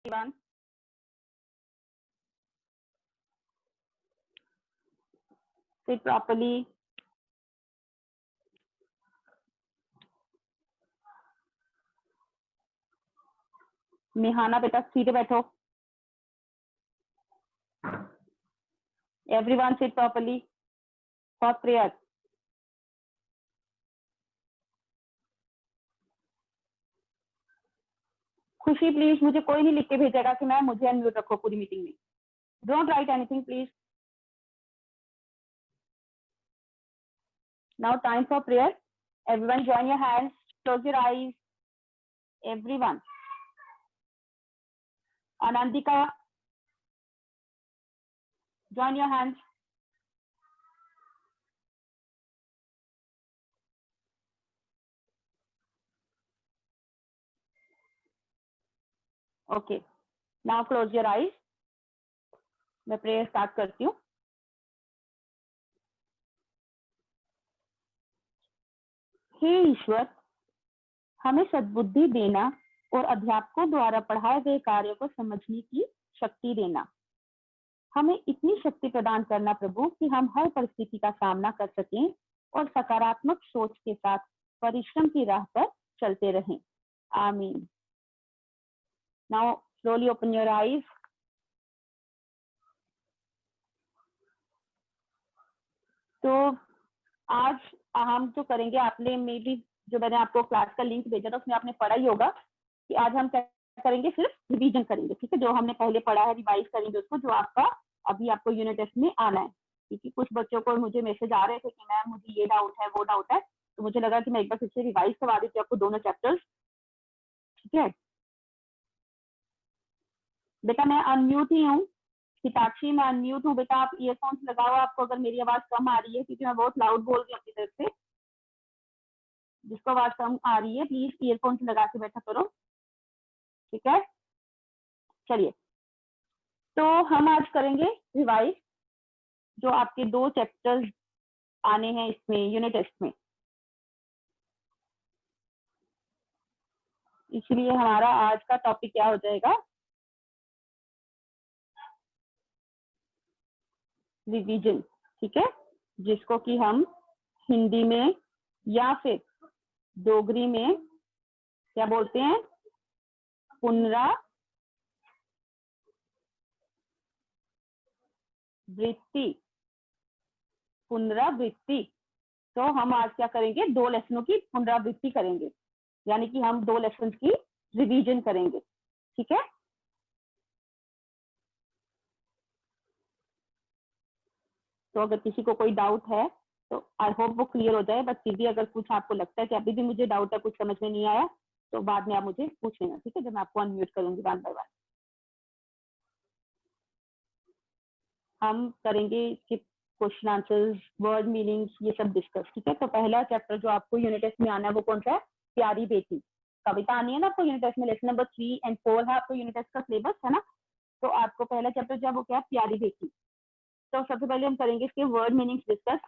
everyone. Sit properly. निहाना बेटा सीधे बैठो. Everyone sit properly for prayer. खुशी प्लीज, मुझे कोई नहीं लिख के भेजेगा कि मैम मुझे अनम्यूट रखो पूरी मीटिंग में. Don't write anything please. Now time for prayer. Everyone join your hands. Close your eyes. Everyone. Anandika, join your hands. Okay. Now close your eyes. मैं प्रेयर स्टार्ट करती हूँ. हे ईश्वर, हमें सद्बुद्धि देना और अध्यापकों द्वारा पढ़ाए गए कार्यों को समझने की शक्ति देना. हमें इतनी शक्ति प्रदान करना प्रभु कि हम हर परिस्थिति का सामना कर सकें और सकारात्मक सोच के साथ परिश्रम की राह पर चलते रहें. आमीन. Now slowly open your eyes. तो आज हम जो करेंगे, आपने में भी जो मैंने आपको क्लास का लिंक भेजा था उसमें आपने पढ़ा ही होगा कि आज हम क्या करेंगे, सिर्फ रिवीजन करेंगे. ठीक है, जो हमने पहले पढ़ा है रिवाइज करेंगे उसको, जो आपका अभी आपको यूनिट टेस्ट में आना है. क्योंकि कुछ बच्चों को मुझे मैसेज आ रहे थे कि मैम मुझे ये डाउट है वो डाउट है, तो मुझे लगा कि मैं एक बार फिर से रिवाइज करवा देती हूँ आपको दोनों चैप्टर्स. ठीक है बेटा, मैं अनम्यूट ही हूँ. हिताक्षी, मैं अनम्यूट हूँ बेटा, आप ईयरफोन्स लगाओ आपको अगर मेरी आवाज कम आ रही है, क्योंकि मैं बहुत लाउड बोल रही हूँ अपनी तरफ से. जिसको आवाज कम आ रही है प्लीज ईयरफोन्स लगा के बैठा करो. ठीक है, चलिए. तो हम आज करेंगे रिवाइज जो आपके 2 चैप्टर्स आने हैं इसमें यूनिट टेस्ट में. इसलिए हमारा आज का टॉपिक क्या हो जाएगा, रिवीजन. ठीक है, जिसको कि हम हिंदी में या फिर डोगरी में क्या बोलते हैं, पुनरावृत्ति. तो हम आज क्या करेंगे, 2 लेसनों की पुनरावृत्ति करेंगे, यानी कि हम 2 लेसन की रिवीजन करेंगे. ठीक है, तो अगर किसी को कोई डाउट है तो आई होप वो क्लियर हो जाए. बट फिर भी अगर कुछ आपको लगता है कि अभी भी मुझे डाउट है, कुछ समझ में नहीं आया, तो बाद में आप मुझे पूछ लेना. ठीक है, जब मैं आपको अनम्यूट करूंगी वन बाय वन. हम करेंगे इसके क्वेश्चन आंसर्स, वर्ड मीनिंग्स, ये सब डिस्कस. ठीक है, तो पहला चैप्टर जो आपको यूनिट टेस्ट में आना है वो कौन सा है, प्यारी बेटी. कविता आनी है ना आपको यूनिट टेस्ट में. लेसन नंबर 3 और 4 है आपको यूनिट टेस्ट का सिलेबस, है ना. तो आपको पहला चैप्टर जो है वो क्या है, प्यारी बेटी. तो सबसे पहले हम करेंगे इसके वर्ड मीनिंग्स डिस्कस.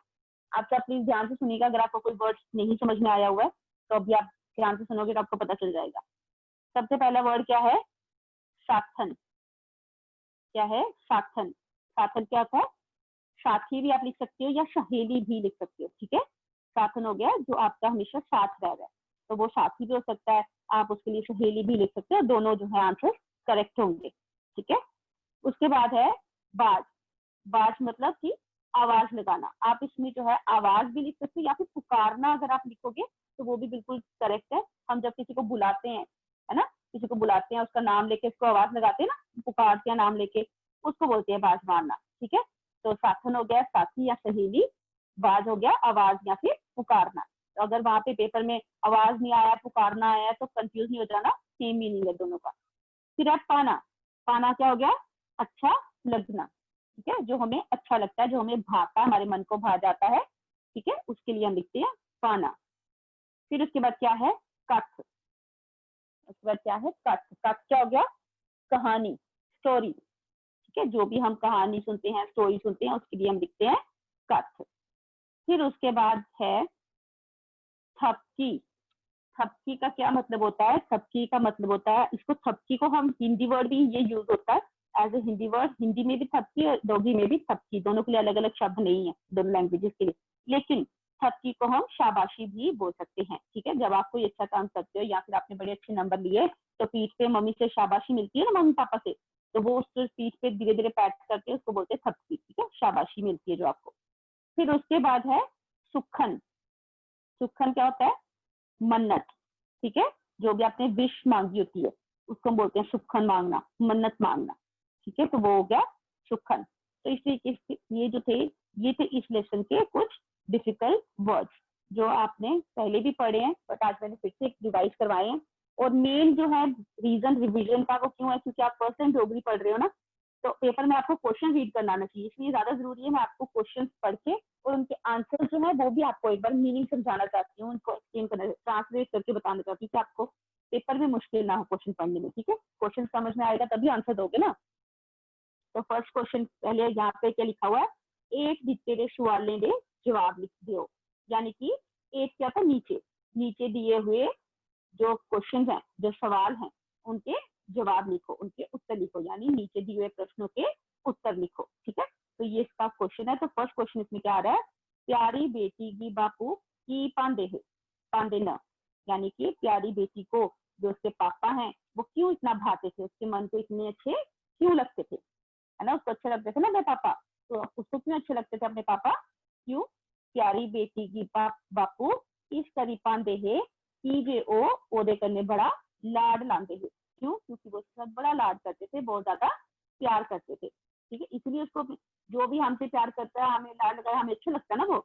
आप सब प्लीज ध्यान से सुनिएगा. अगर आपको कोई वर्ड नहीं समझ में आया हुआ है तो अभी आप ध्यान से सुनोगे तो आपको पता चल जाएगा. सबसे पहला वर्ड क्या है, साथन. क्या है, साथन. साथन क्या होता है, साथी भी आप लिख सकते हो या सहेली भी लिख सकते हो. ठीक है, साथन हो गया जो आपका हमेशा साथ रह रहा है, तो वो साथी भी हो सकता है, आप उसके लिए सहेली भी लिख सकते हो. दोनों जो है आंसर करेक्ट होंगे. ठीक है, उसके बाद है बाज. बाज मतलब कि आवाज लगाना. आप इसमें जो है आवाज भी लिख सकते हो या फिर पुकारना अगर आप लिखोगे तो वो भी बिल्कुल करेक्ट है. हम जब किसी को बुलाते हैं, है ना, किसी को बुलाते हैं, उसका नाम लेके उसको आवाज लगाते हैं ना, पुकारते हैं नाम लेके, उसको बोलते हैं बाज मारना. ठीक है, तो साथन हो गया साथी या सहेली, बाज हो गया आवाज या फिर पुकारना. तो अगर वहां पे पेपर में आवाज नहीं आया, पुकारना आया, तो कंफ्यूज नहीं हो जाना, सेम मीनिंग है दोनों का. फिर है पाना. पाना क्या हो गया, अच्छा लगना. ठीक है, जो हमें अच्छा लगता है, जो हमें भाता है, हमारे मन को भा जाता है. ठीक है, उसके लिए हम लिखते हैं पाना. फिर उसके बाद क्या है, कथ. उसके बाद क्या है, कथ. कथ क्या हो गया, कहानी, स्टोरी. ठीक है, जो भी हम कहानी सुनते हैं, स्टोरी सुनते हैं, उसके लिए हम लिखते हैं कथ. फिर उसके बाद है थपकी. थपकी का क्या मतलब होता है? थपकी का मतलब होता है, इसको थपकी को हम हिंदी वर्ड भी ये यूज होता है as a Hindi word. Hindi में भी थपकी और डोगरी में भी थपकी, दोनों के लिए अलग अलग शब्द नहीं है दोनों लैंग्वेजेस के लिए। लेकिन थपकी को हम शाबाशी भी बोल सकते हैं, ठीक है। जब आप कोई अच्छा काम करते हो या फिर आपने बड़े अच्छे नंबर लिए तो पीठ पे मम्मी से शाबाशी मिलती है ना, मम्मी पापा से, तो वो उस पीठ पे धीरे धीरे पैट करके उसको बोलते हैं थपकी, ठीक है, शाबाशी मिलती है जो आपको। फिर उसके बाद है सुखन। सुखन क्या होता है? मन्नत, ठीक है। जो भी आपने विश मांगी होती है उसको हम बोलते हैं सुखन मांगना, मन्नत मांगना, ठीक है। तो वो हो गया सुखन। तो इसलिए ये जो थे, ये थे इस लेसन के कुछ डिफिकल्ट वर्ड्स जो आपने पहले भी पढ़े हैं, बट आज मैंने फिर से रिवाइज करवाए हैं। और मेन जो है रीजन रिविजन का वो क्यों है, क्योंकि आप फर्स्ट टाइम डोगरी पढ़ रहे हो ना, तो पेपर में आपको क्वेश्चन रीड करना आना चाहिए, इसलिए ज्यादा जरूरी है मैं आपको क्वेश्चन पढ़ के और उनके आंसर जो है वो भी आपको एक बार मीनिंग समझाना चाहती हूँ, उनको एक्सप्लेन करना, ट्रांसलेट करके बताना चाहती हूँ कि आपको पेपर में मुश्किल ना हो क्वेश्चन पढ़ने में, ठीक है। क्वेश्चन समझ में आएगा तभी आंसर दोगे ना। तो फर्स्ट क्वेश्चन पहले यहाँ पे क्या लिखा हुआ है, एक दिते दे सवालें दे जवाब लिख दो, यानी कि एक क्या था, नीचे नीचे दिए हुए जो क्वेश्चन है, जो सवाल हैं, उनके जवाब लिखो, उनके उत्तर लिखो, यानी नीचे दिए हुए प्रश्नों के उत्तर लिखो, ठीक है। तो ये इसका क्वेश्चन है। तो फर्स्ट क्वेश्चन इसमें क्या आ रहा है, प्यारी बेटी की बापू की पांडे है, पांडे न, यानी कि प्यारी बेटी को जो उसके पापा हैं वो क्यों इतना भाते थे, उसके मन को इतने अच्छे क्यों लगते थे, है ना, उसको अच्छे लगते थे ना अपने पापा, तो उसको क्यों अच्छे लगते थे अपने पापा, क्यों? प्यारी बेटी की बापू इस करी पांदे है कि जे ओ ओदे करने बड़ा लाड लांदे है, क्यों? क्योंकि वो उसके साथ बड़ा लाड करते थे, बहुत ज्यादा प्यार करते थे, ठीक है। इसलिए उसको जो भी हमसे प्यार करता है, हमें लाड लगाया, हमें अच्छा लगता है ना वो,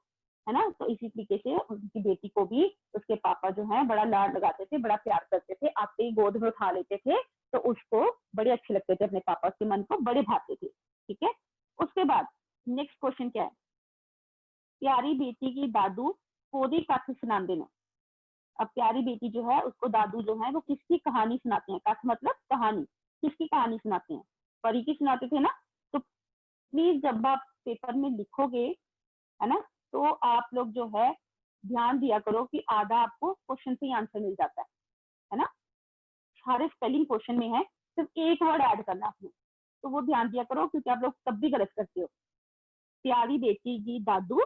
है ना। तो इसी तरीके से उनकी बेटी को भी उसके पापा जो है बड़ा लाड लगाते थे, बड़ा प्यार करते थे, आते ही गोद में उठा लेते थे, तो उसको बड़े अच्छे लगते थे अपने पापा, के मन को बड़े भाते थे, ठीक है। उसके बाद नेक्स्ट क्वेश्चन क्या है, प्यारी बेटी की दादू कोदी कथ सुनाते हैं। अब प्यारी बेटी जो है उसको दादू जो है वो किसकी कहानी सुनाते हैं, कथ मतलब कहानी, किसकी कहानी सुनाते हैं, परी की सुनाते थे ना। तो प्लीज जब आप पेपर में लिखोगे, है ना, तो आप लोग जो है ध्यान दिया करो कि आधा आपको क्वेश्चन से ही आंसर मिल जाता है ना। सारे स्पेलिंग क्वेश्चन में है, सिर्फ एक वर्ड ऐड करना आपने, तो वो ध्यान दिया करो, क्योंकि आप लोग तब भी गलत करते हो। प्यारी बेटी की दादू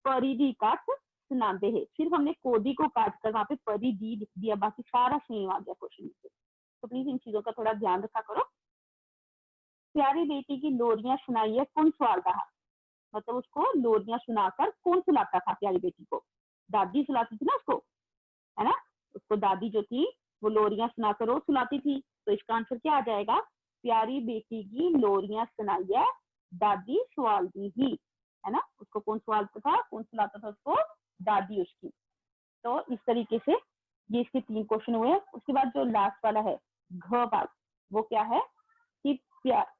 परी दी काट सुनाते हैं, सिर्फ हमने कोदी को काट कर वहां पे परी दी लिख दिया, बाकी सारा सेम आ गया क्वेश्चन में। तो प्लीज इन चीजों का थोड़ा ध्यान रखा करो। प्यारी बेटी की लोरियां सुनाई है कौन सवाल रहा, मतलब उसको लोरियां सुनाकर कौन सुलाता था प्यारी बेटी को, दादी सुलाती थी ना उसको, है ना। उसको दादी जो थी वो लोरियां सुनाकर वो सुलाती थी, तो इसका आंसर क्या आ जाएगा, प्यारी बेटी की लोरियां सुनाई है दादी सवालती ही, है ना। उसको कौन सवालता था, कौन सुलाता था उसको, दादी उसकी। तो इस तरीके से ये इसके 3 क्वेश्चन हुए। उसके बाद जो लास्ट वाला है घ पार्ट, वो क्या है कि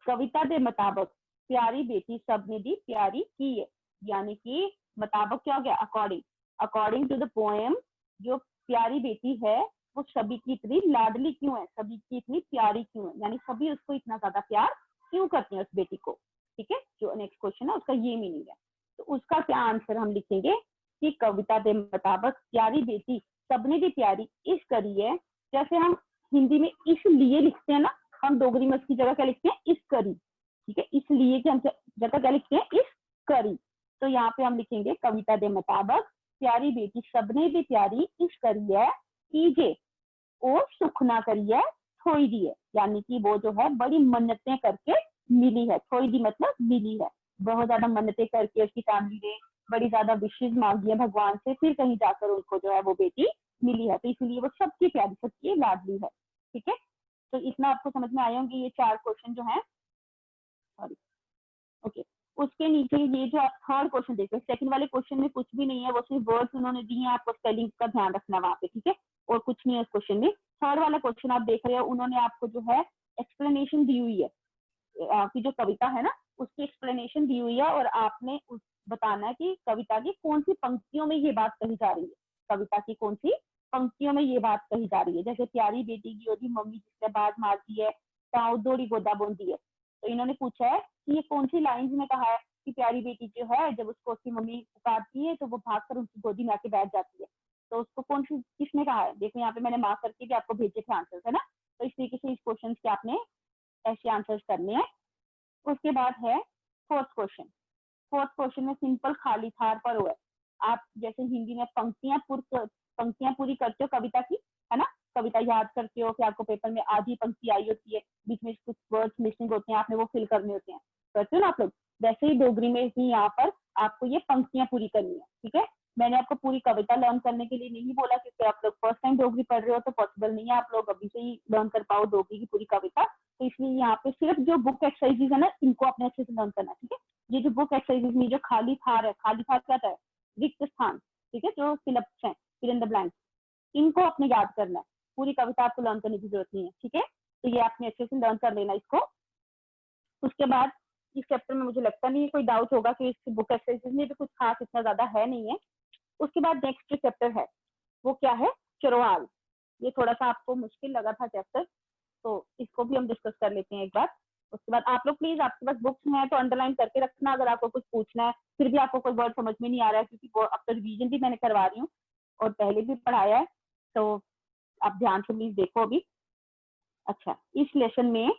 कविता के मुताबिक प्यारी बेटी सब ने दी प्यारी की है, यानी कि मुताबिक क्या हो गया, according, according to the poem जो प्यारी बेटी है वो सभी की इतनी लाडली क्यों है, सभी की इतनी प्यारी क्यों है, यानी सभी उसको इतना ज्यादा प्यार क्यों करते हैं उस बेटी को, ठीक है। जो नेक्स्ट क्वेश्चन है उसका ये मीनिंग है। तो उसका क्या आंसर हम लिखेंगे कि कविता के मुताबिक प्यारी बेटी सबने भी प्यारी इस करी है, जैसे हम हिंदी में इसलिए लिखते हैं ना, हम डोगरी में उसकी जगह क्या लिखते हैं, इस करी, ठीक है। इसलिए कि हम जगह क्या लिखते हैं, इस करी। तो यहाँ पे हम लिखेंगे कविता के मुताबिक प्यारी बेटी सबने भी प्यारी इस करी है कीजे ओ सुख ना करी है थोड़ी दी है, यानी कि वो जो है बड़ी मन्नतें करके मिली है, थोड़ी दी मतलब मिली है, बहुत ज्यादा मन्नतें करके उसकी फैमिली ने बड़ी ज्यादा विशेष मांगी है भगवान से, फिर कहीं जाकर उनको जो है वो बेटी मिली है, तो इसलिए वो सबकी प्यारी, सबकी लाडली है, ठीक है। तो इतना आपको समझ में आए होंगे ये 4 क्वेश्चन जो है, सॉरी, ओके। उसके नीचे ये जो आप थर्ड क्वेश्चन देख रहे हैं, सेकंड वाले क्वेश्चन में कुछ भी नहीं है, वो सिर्फ वर्ड्स उन्होंने दिए हैं, आपको स्पेलिंग का ध्यान रखना वहां पे, ठीक है, और कुछ नहीं है उस क्वेश्चन में। थर्ड वाला क्वेश्चन आप देख रहे हो, उन्होंने आपको जो है एक्सप्लेनेशन दी हुई है कि जो कविता है ना उसकी एक्सप्लेनेशन दी हुई है, और आपने उस बताना है कि कविता की कौन सी पंक्तियों में ये बात कही जा रही है, कविता की कौन सी पंक्तियों में ये बात कही जा रही है। जैसे प्यारी बेटी की ओदी मम्मी जिससे बाज मारती है, ताऊ दौड़ी गोदा बोंदी है, तो इन्होंने पूछा है कि ये कौन सी लाइन्स में कहा है कि प्यारी बेटी जो है जब उसको उसकी मम्मी पुकारती है तो वो भागकर उसकी गोदी में आके बैठ जाती है, तो उसको कौन सी किसने कहा है? देखो यहाँ पे मैंने मार्क करके भी आपको भेजे थे आंसर्स, है ना। तो इस तरीके से इस क्वेश्चन के आपने ऐसे आंसर्स करने हैं। उसके बाद है फोर्थ क्वेश्चन। फोर्थ क्वेश्चन में सिंपल खाली थार पर हुआ है। आप जैसे हिंदी में पंक्तियां पूरी करते हो कविता की, है ना, कविता याद करते हो, फिर आपको पेपर में आधी पंक्ति आई होती है, बीच में कुछ वर्ड्स मिसिंग होते हैं, आपने वो फिल करने होते हैं, करते हो ना आप लोग। वैसे ही डोगरी में ही यहाँ पर आपको ये पंक्तियां पूरी करनी है, ठीक है। मैंने आपको पूरी कविता लर्न करने के लिए नहीं बोला, क्योंकि आप लोग फर्स्ट टाइम डोगरी पढ़ रहे हो, तो पॉसिबल नहीं है आप लोग अभी से ही लर्न कर पाओ डोगरी की पूरी कविता। तो इसलिए यहाँ पे सिर्फ जो बुक एक्सरसाइजेज है ना, इनको अपने अच्छे से लर्न करना, ठीक है। ये जो बुक एक्सरसाइजेज में जो खाली थार है, खाली थार क्या है? रिक्त स्थान, ठीक है, जो सिलेबस है, फिल इन द ब्लैंक, इनको आपने याद करना है। पूरी कविता आपको लर्न करने की जरूरत नहीं है, ठीक है। तो ये आपने अच्छे से लर्न कर लेना इसको। उसके बाद इस चैप्टर में मुझे लगता नहीं है कोई डाउट होगा कि इस बुक एक्सरसाइजेज में भी कुछ खास इतना ज्यादा है नहीं है। उसके बाद नेक्स्ट चैप्टर है वो क्या है? चरवाल। ये थोड़ा सा आपको मुश्किल लगा था चैप्टर, तो इसको भी हम डिस्कस कर लेते हैं एक बार। उसके बाद आप लोग प्लीज, आपके पास बुक्स हैं तो अंडरलाइन करके रखना, अगर आपको कुछ पूछना है, फिर भी आपको कोई वर्ड समझ में नहीं आ रहा है, क्योंकि वो अब तो रिवीजन भी मैंने करवा रही हूँ और पहले भी पढ़ाया है, तो आप ध्यान से प्लीज देखो अभी। अच्छा, इस लेसन में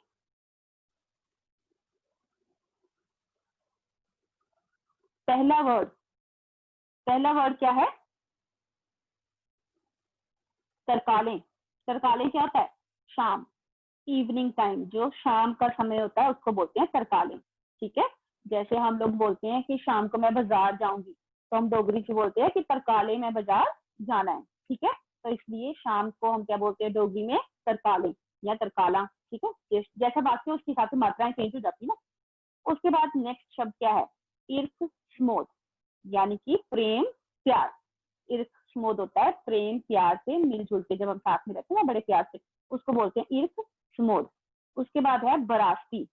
पहला वर्ड क्या है? तरकालें। तरकालें क्या होता है? शाम, इवनिंग टाइम, जो शाम का समय होता है उसको बोलते हैं तरकालें, ठीक है। जैसे हम लोग बोलते हैं कि शाम को मैं बाजार जाऊंगी, तो हम डोगरी से बोलते हैं कि तरकाले में बाजार जाना है, ठीक है। तो इसलिए शाम को हम क्या बोलते हैं डोगरी में? तरकाले या तरकाला, ठीक है। जैसा वाक्य उसके हिसाब से मात्राएं चेंज हो जाती है ना। उसके बाद नेक्स्ट शब्द क्या है? ईर्ख स्मोद, यानी कि प्रेम प्यार। ईर्ख स्मोद होता है प्रेम प्यार से मिलजुल के, जब हम साथ में रहते हैं ना बड़े प्यार से, उसको बोलते हैं ईर्ख स्मोद। उसके बाद है बरासती।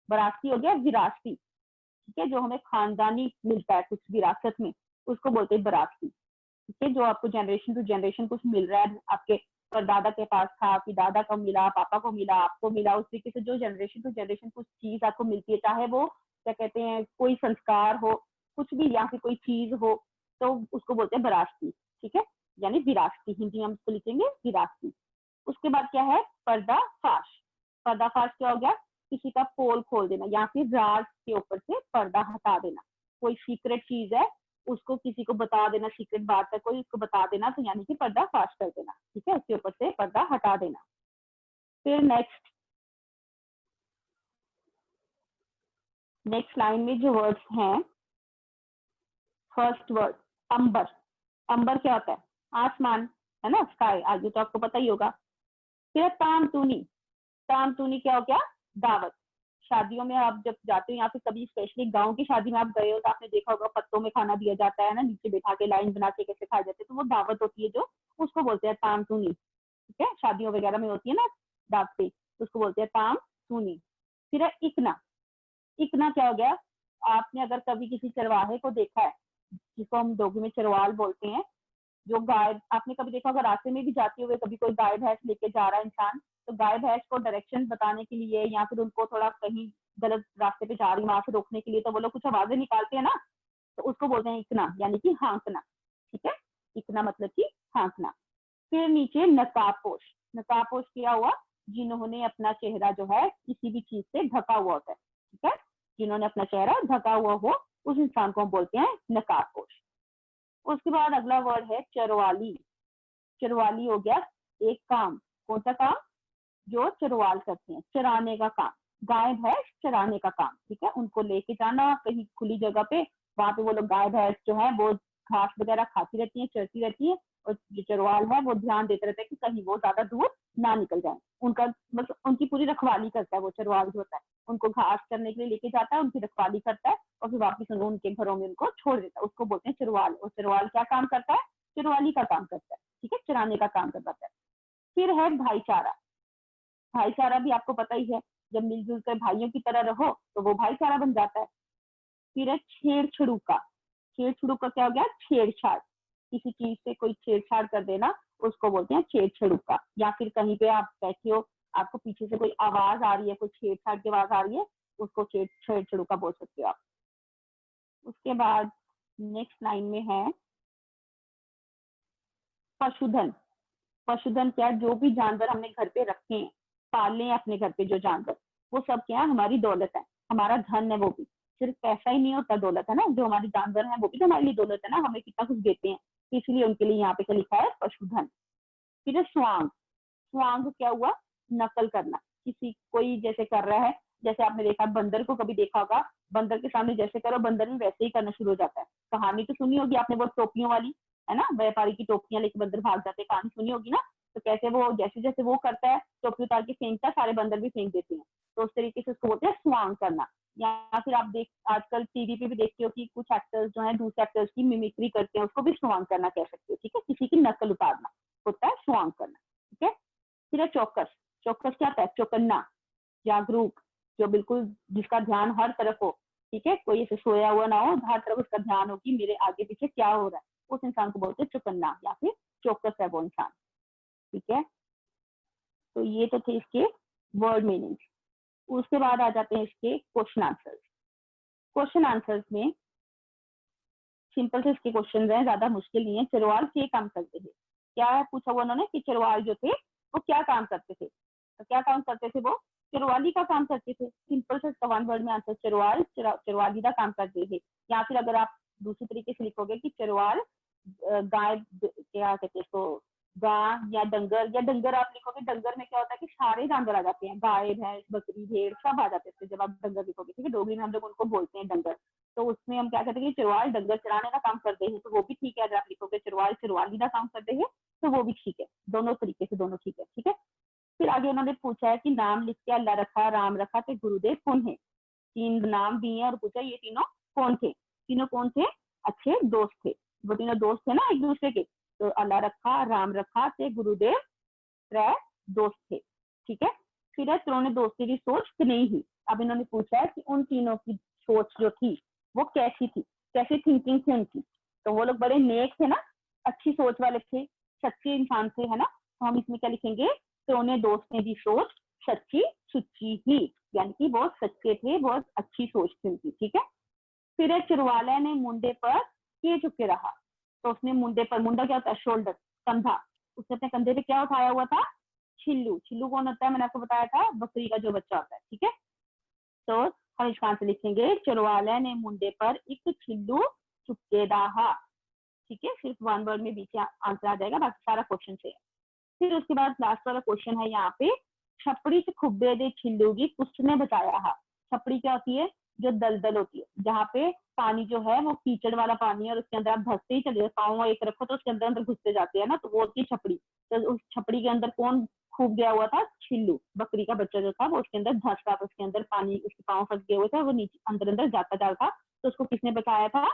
बरासती हो गया विरासती, ठीक है, जो हमें खानदानी मिलता है कुछ विरासत में, उसको बोलते हैं बरासती, ठीक है। जो आपको जनरेशन टू जनरेशन कुछ मिल रहा है, आपके परदादा के पास था, फिर दादा को मिला, पापा को मिला, आपको मिला, उस तरीके से जो जनरेशन टू जनरेशन कुछ चीज आपको मिलती है, चाहे वो क्या कहते हैं कोई संस्कार हो, कुछ भी, या फिर कोई चीज हो, तो उसको बोलते हैं विरासती, ठीक है, यानी विरासती, हिंदी में हम उसको लिखेंगे विरासती। उसके बाद क्या है? पर्दाफाश। पर्दाफाश क्या हो गया? किसी का पोल खोल देना, या फिर राज के ऊपर से पर्दा हटा देना। कोई सीक्रेट चीज है उसको किसी को बता देना, सीक्रेट बात है कोई, उसको बता देना, तो यानी कि पर्दाफाश कर देना, ठीक है, उसके ऊपर से पर्दा हटा देना। फिर नेक्स्ट लाइन में जो वर्ड्स हैं, फर्स्ट वर्ड अंबर। अंबर क्या होता है? आसमान, है ना, स्काई, आगे तो आपको पता ही होगा। फिर तामतूनी। तामतूनी क्या हो गया? दावत। शादियों में आप जब जाते हो, या फिर कभी स्पेशली गांव की शादी में आप गए हो, तो आपने देखा होगा पत्तों में खाना दिया जाता है ना, नीचे बैठा के लाइन बना के कैसे खाए जाते हैं, तो वो दावत होती है जो, उसको बोलते हैं तामतूनी, ठीक है। शादियों वगैरह में होती है ना दावत पे, तो उसको बोलते हैं तामतूनी। फिर है इकना। इकना क्या हो गया? आपने अगर कभी किसी चरवाहे को देखा है, जिसको हम डोगरी में चरवाल बोलते हैं, जो गाय, आपने कभी देखा होगा रास्ते में भी जाते हुए कभी कोई गाय भैंस लेके जा रहा है इंसान, तो गाय भैंस को डायरेक्शन बताने के लिए, या फिर उनको थोड़ा कहीं गलत रास्ते पे जा रही वहां से रोकने के लिए, तो वो लोग कुछ आवाजें निकालते हैं ना, तो उसको बोलते हैं इकना, यानी कि हाँकना, ठीक है। इकना मतलब कि हाँकना। फिर नीचे नकाबपोश। नकाबपोश क्या हुआ? जिन्होंने अपना चेहरा जो है किसी भी चीज से ढका हुआ होता है, ठीक है, जिन्होंने अपना चेहरा ढका हुआ हो, उस इंसान को हम बोलते हैं नकाबपोश। उसके बाद अगला वर्ड है चरवाली। चरवाली हो गया एक काम, कौन सा काम? जो चरवाल करते हैं, चराने का काम, गाय भैंस चराने का काम, ठीक है, उनको लेके जाना कहीं खुली जगह पे, वहां पे वो लोग गाय भैंस जो है वो घास वगैरह खाती रहती है, चरती रहती है, और जो चरवाल है वो ध्यान देते रहता है कि कहीं वो ज्यादा दूर ना निकल जाए, उनका मतलब उनकी पूरी रखवाली करता है वो चरवाल जो होता है, उनको घास करने के लिए लेके जाता है, उनकी रखवाली करता है, और फिर वापिस उनके घरों में उनको छोड़ देता है, उसको बोलते हैं चरवाल। और चरवाल क्या काम करता है? चरवाली का काम करता है, ठीक है, चराने का काम करता है। फिर है भाईचारा। भाईचारा भी आपको पता ही है, जब मिलजुल कर भाइयों की तरह रहो तो वो भाईचारा बन जाता है। फिर है छेड़छड़ूका। छेड़छड़ूका क्या हो गया? छेड़छाड़, किसी चीज से कोई छेड़छाड़ कर देना, उसको बोलते हैं छेड़छड़ूका। या फिर कहीं पे आप बैठे हो, आपको पीछे से कोई आवाज आ रही है, कोई छेड़छाड़ की आवाज आ रही है, उसको छेड़छड़ूका बोल सकते हो आप। उसके बाद नेक्स्ट लाइन में है पशुधन, पशुधन क्या, जो भी जानवर हमने घर पे रखे हैं, पाले हैं अपने घर पे जो जानवर, वो सब क्या हमारी दौलत है, हमारा धन है। वो भी सिर्फ पैसा ही नहीं होता, दौलत है ना, जो हमारी जानवर है वो भी तो हमारे लिए दौलत है ना, हमें कितना कुछ देते हैं, इसलिए उनके लिए यहाँ पे क्या लिखा है, पशुधन। फिर है स्वांग, स्वांग क्या हुआ, नकल करना, किसी कोई जैसे कर रहा है, जैसे आपने देखा बंदर को कभी देखा होगा, बंदर के सामने जैसे करो बंदर भी वैसे ही करना शुरू हो जाता है। कहानी तो सुनी होगी आपने वो टोपियों वाली, है ना, व्यापारी की टोपियां लेके बंदर भाग जाते हैं, कहानी सुनी होगी ना। तो कैसे वो जैसे जैसे वो करता है, टोपी उतार के फेंकता है, सारे बंदर भी फेंक देते हैं। तो उस तरीके से उसको बोलते हैं स्वांग करना। या फिर आप देख आजकल टीवी पे भी देखते हो कि कुछ एक्टर्स जो है दूसरे एक्टर्स की मिमिक्री करते हैं, उसको भी स्वांग करना कह सकते हो, ठीक है, किसी की नकल उतारना होता है स्वांग करना, ठीक है। फिर है चौकस, चौकस क्या होता है, चौकन्ना, जागरूक, जो बिल्कुल जिसका ध्यान हर तरफ हो, ठीक है, कोई ऐसे सोया हुआ ना हो, हर तरफ उसका ध्यान हो कि मेरे आगे पीछे क्या हो रहा है, उस इंसान को बोलते हैं चौकन्ना या फिर चौकस है वो इंसान, ठीक है। तो ये तो थे इसके वर्ड मीनिंग। उसके बाद आ जाते हैं इसके क्वेश्चन आंसर्स। क्वेश्चन आंसर्स में सिंपल से इसके क्वेश्चन हैं, ज्यादा मुश्किल नहीं है। चरवाल क्या काम करते थे, क्या पूछा हुआ उन्होंने कि चरवाल जो थे वो क्या काम करते थे, तो क्या काम करते थे, वो चरवाली का काम करते थे। सिंपल से इसका वन वर्ड में आंसर चरवाल, चरवाली का काम करते थे। या फिर अगर आप दूसरी तरीके से लिखोगे कि चरवाल गाय, क्या कहते हैं इसको, गाय या डंगर आप लिखोगे, डंगर में क्या होता है कि सारे जानवर आ जाते हैं, गाय भैंस बकरी भेड़ सब आ जाते थे जब आप डंगर लिखोगे, ठीक है, डोगरी में हम लोग उनको बोलते हैं डंगर। तो उसमें हम क्या कहते हैं कि चरवाल डंगर चराने का काम करते हैं, तो वो भी ठीक है। अगर आप लिखोगे चरवाल चरवाली का काम करते हैं तो वो भी ठीक है, दोनों तरीके से दोनों ठीक है, ठीक है। फिर आगे उन्होंने पूछा है कि नाम लिख के अल्लाह रखा, राम रखा, तो गुरुदेव कौन है। तीन नाम दिए और पूछा ये तीनों कौन थे, तीनों कौन थे, अच्छे दोस्त थे, वो तीनों दोस्त थे ना एक दूसरे के। तो अल्लाह रखा, राम रखा, ते गुरुदेव त्रै दोस्त थे, ठीक है। फिर है त्रोने दोस्ती की सोच नहीं ही। अब इन्होंने पूछा है कि उन तीनों की सोच जो थी वो कैसी थी, कैसी थिंकिंग थी उनकी। तो वो लोग बड़े नेक थे ना, अच्छी सोच वाले थे, सच्चे इंसान थे, है ना। तो हम इसमें क्या लिखेंगे, त्रोने दोस्तें की सोच सच्ची सुच्ची ही, यानी कि बहुत सच्चे थे, बहुत अच्छी सोच थी उनकी, ठीक है। फिर है चरवाला ने मुंडे पर के चुके रहा। तो उसने मुंडे पर, मुंडा क्या होता है, शोल्डर, कंधा, उसने अपने कंधे पे क्या उठाया हुआ था, छिल्लू। छिल्लू कौन होता है, मैंने आपको बताया था, बकरी का जो बच्चा होता है, ठीक है। तो हम इसका आंसर लिखेंगे, चरवाले ने मुंडे पर एक छिल्लू चुके रहा, ठीक है। सिर्फ वन वर्ड में बीच आंसर आ जाएगा, बाकी सारा क्वेश्चन से। फिर उसके बाद लास्ट वाला क्वेश्चन है यहाँ पे, छपड़ी से खुब्बे दे छिल्लूगी किसने बचाया है। छपड़ी क्या होती है, जो दलदल होती है, जहाँ पे पानी जो है वो कीचड़ वाला पानी है और उसके अंदर आप धंसते ही चले, पाँव एक रखो तो उसके अंदर अंदर घुसते जाते हैं ना, तो वो होती है छपड़ी। तो उस छपड़ी के अंदर कौन खूब गया हुआ था, छिल्लू, बकरी का बच्चा जो था वो उसके अंदर धंस रहा था, उसके अंदर पानी, उसके पाँव फंस गए हुए थे, वो नीचे अंदर अंदर जाता जा रहा था। तो उसको किसने बचाया था,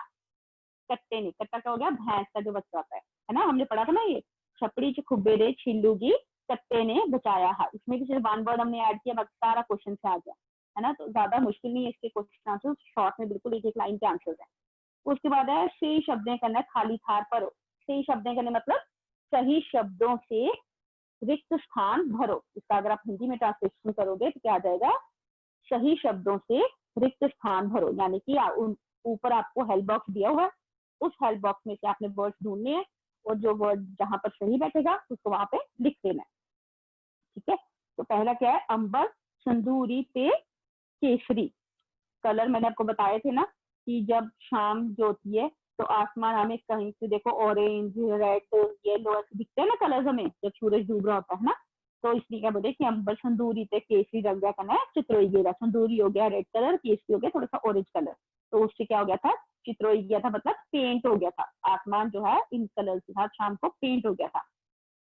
कट्टे ने। कट्टा क्या हो गया, भैंस का जो बच्चा होता है ना, हमने पढ़ा था ना ये, छपड़ी च खुब्बे दे छिल्लूगी कट्टे ने बचाया है। इसमें भी सिर्फ वन वर्ड हमने ऐड किया, बाकी सारा क्वेश्चन से आ गया, है ना। तो ज्यादा मुश्किल नहीं है इसके क्वेश्चन आंसर, शॉर्ट में बिल्कुल एक एक लाइन के आंसर है। उसके बाद है सही शब्दें करना, खाली थार भरो। सही शब्दें करने मतलब सही शब्दों से रिक्त स्थान भरो। इसका अगर आप हिंदी में ट्रांसलेशन करोगे तो क्या आ जाएगा, सही शब्दों से रिक्त स्थान भरो, यानी कि ऊपर आपको हेल्प बॉक्स दिया हुआ है, उस हेल्प बॉक्स में से आपने वर्ड्स ढूंढने हैं और जो वर्ड जहां पर सही बैठेगा उसको वहां पे लिख देना है, ठीक है। तो पहला क्या है, अंबर संदूरी पे केसरी। कलर मैंने आपको बताए थे ना कि जब शाम जो होती है तो आसमान हमें कहीं से देखो ऑरेंज रेड येलो ऐसे दिखते हैं ना कलर्स हमें, जब सूरज डूब रहा होता है ना। तो इसलिए क्या बोलते हैं कि अंबर संदूरी पे केसरी रंग गया करना है, चित्रोई गया, संदूरी हो गया रेड कलर, केसरी हो गया थोड़ा सा ऑरेंज कलर। तो उससे क्या हो गया था, चित्रोई गया था, मतलब पेंट हो गया था, आसमान जो है इन कलर के साथ शाम को पेंट हो गया था।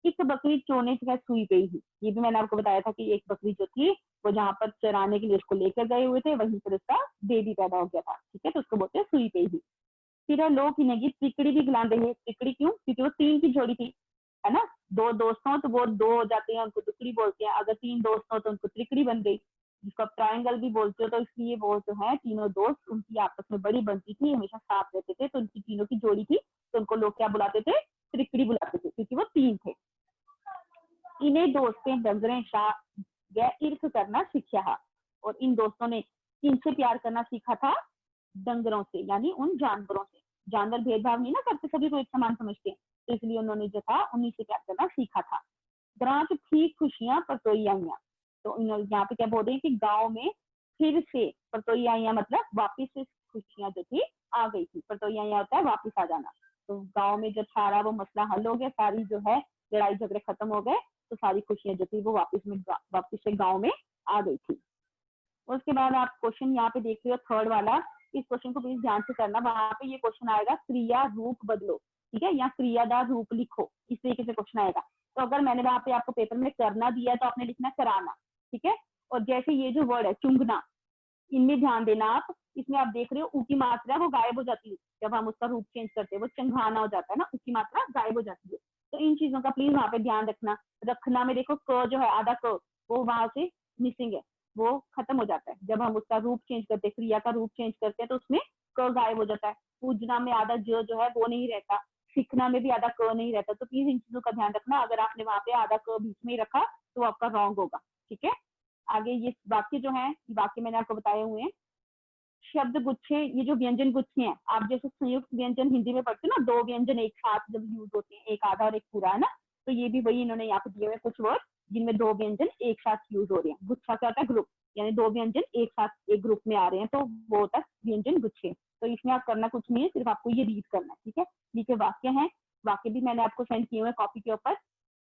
एक बकरी चोने से सुई गई थी, ये भी मैंने आपको बताया था कि एक बकरी जो थी वो जहाँ पर चराने के लिए उसको लेकर गए हुए थे, वहीं पर उसका बेबी पैदा हो गया था, ठीक है। तो उसको बोलते हैं सुई गई थी। फिर लोग इन्हें तिकड़ी भी खिलाते हैं। तिकड़ी क्यों, क्योंकि वो तीन की जोड़ी थी, है ना। दो दोस्त हो तो वो दो हो जाते हैं, उनको टुकड़ी बोलते हैं। अगर तीन दोस्त हो तो उनको त्रिकड़ी बन गई, जिसको आप ट्रायंगल भी बोलते हो। तो इसलिए वो जो है तीनों दोस्त, उनकी आपस में बड़ी बनती थी, हमेशा साथ रहते थे, तो उनकी तीनों की जोड़ी थी, तो उनको लोग क्या बुलाते थे, त्रिकड़ी बुलाते थे, क्योंकि वो तीन थे। इन्हें दोस्तें डंगरे शाह ईर्ष करना सीखा, और इन दोस्तों ने किनसे प्यार करना सीखा था, डंगरों से, यानी उन जानवरों से। जानवर भेदभाव नहीं ना करते, सभी को एक समान समझते हैं, तो इसलिए उन्होंने जो था उन्हीं से क्या करना सीखा था। ग्रांच थी खुशियां परतोई आईयां, तो यहाँ पे क्या बोल रहे हैं कि गांव में फिर से परतोई आईयां मतलब वापिस से खुशियां जो थी आ गई थी। परतोई आईयां होता है वापिस आ जाना। तो गांव में जब सारा वो मसला हल हो गया, सारी जो है लड़ाई झगड़े खत्म हो गए, तो सारी खुशियां जो थी वो वापिस से गाँव में आ गई थी। उसके बाद आप क्वेश्चन यहाँ पे देख रहे हो थर्ड वाला, इस क्वेश्चन को प्लीज ध्यान से करना। वहां पे ये क्वेश्चन आएगा क्रिया रूप बदलो, ठीक है, या क्रियादार रूप लिखो, इस तरीके से क्वेश्चन आएगा। तो अगर मैंने वहां पे आपको पेपर में करना दिया तो आपने लिखना कराना, ठीक है। और जैसे ये जो वर्ड है चुंगना, इनमें ध्यान देना आप। इसमें आप देख रहे हो ऊ की मात्रा वो गायब हो जाती है जब हम उसका रूप चेंज करते हैं, वो चंघाना हो जाता है ना, ऊ की मात्रा गायब हो जाती है। तो इन चीजों का प्लीज वहां पे ध्यान रखना। रखना में देखो क जो है आधा क वो वहां से मिसिंग है, वो खत्म हो जाता है जब हम उसका रूप चेंज करते हैं, क्रिया का रूप चेंज करते हैं तो उसमें क गायब हो जाता है। पूजना में आधा जो है वो नहीं रहता, सीखना में भी आधा क नहीं रहता। तो प्लीज इन चीजों का ध्यान रखना। अगर आपने वहां पे आधा क बीच में ही रखा तो आपका रॉन्ग होगा, ठीक है। आगे ये वाक्य जो है, वाक्य मैंने आपको बताए हुए हैं। शब्द गुच्छे, ये जो व्यंजन गुच्छे हैं, आप जैसे संयुक्त व्यंजन हिंदी में पढ़ते हो ना, दो व्यंजन एक साथ जब यूज होते हैं, एक आधा और एक पूरा, है ना, तो ये भी वही इन्होंने यहाँ पे दिए हुए कुछ वर्ड जिनमें दो व्यंजन एक साथ यूज हो रहे हैं। गुच्छा क्या होता है? ग्रुप, यानी दो व्यंजन एक साथ एक ग्रुप में आ रहे हैं, तो वो होता है व्यंजन गुच्छे। तो इसमें आप करना कुछ नहीं है, सिर्फ आपको ये रीड करना है, ठीक है। नीचे वाक्य है, वाक्य भी मैंने आपको सेंड किए हुए कॉपी के ऊपर,